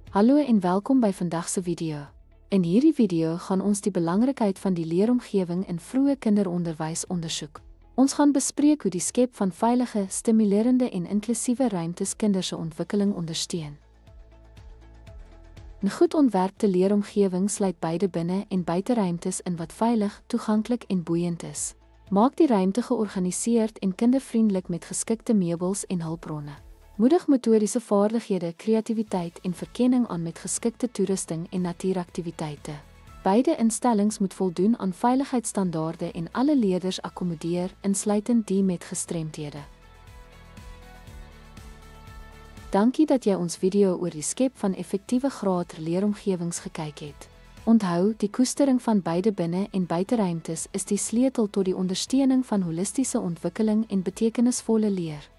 Hallo en welkom by vandag se video. In hierdie video gaan ons die belangrikheid van die leeromgewing in vroeë kinderonderwys ondersoek. Ons gaan bespreek hoe die skep van veilige, stimulerende en inklusiewe ruimtes kinders se ontwikkeling ondersteun. 'n Goed ontwerpte leeromgewing sluit beide binne- en buiteruimtes in wat veilig, toeganklik en boeiend is. Maak die ruimte georganiseerd en kindervriendelik met geskikte meubels en hulpbronne. Moedig motoriese vaardighede, kreatiwiteit en verkenning aan met geskikte toerusting en natuuraktiwiteite. Beide instellings moet voldoen aan veiligheidsstandaarde en alle leerders akkommodeer, insluitend die met gestremthede. Dankie dat jy ons video oor die skep van effektiewe graad leeromgewings gekyk het. Onthou, die koestering van beide binne- en buiteruimtes is die sleutel tot die ondersteuning van holistiese ontwikkeling en betekenisvolle leer.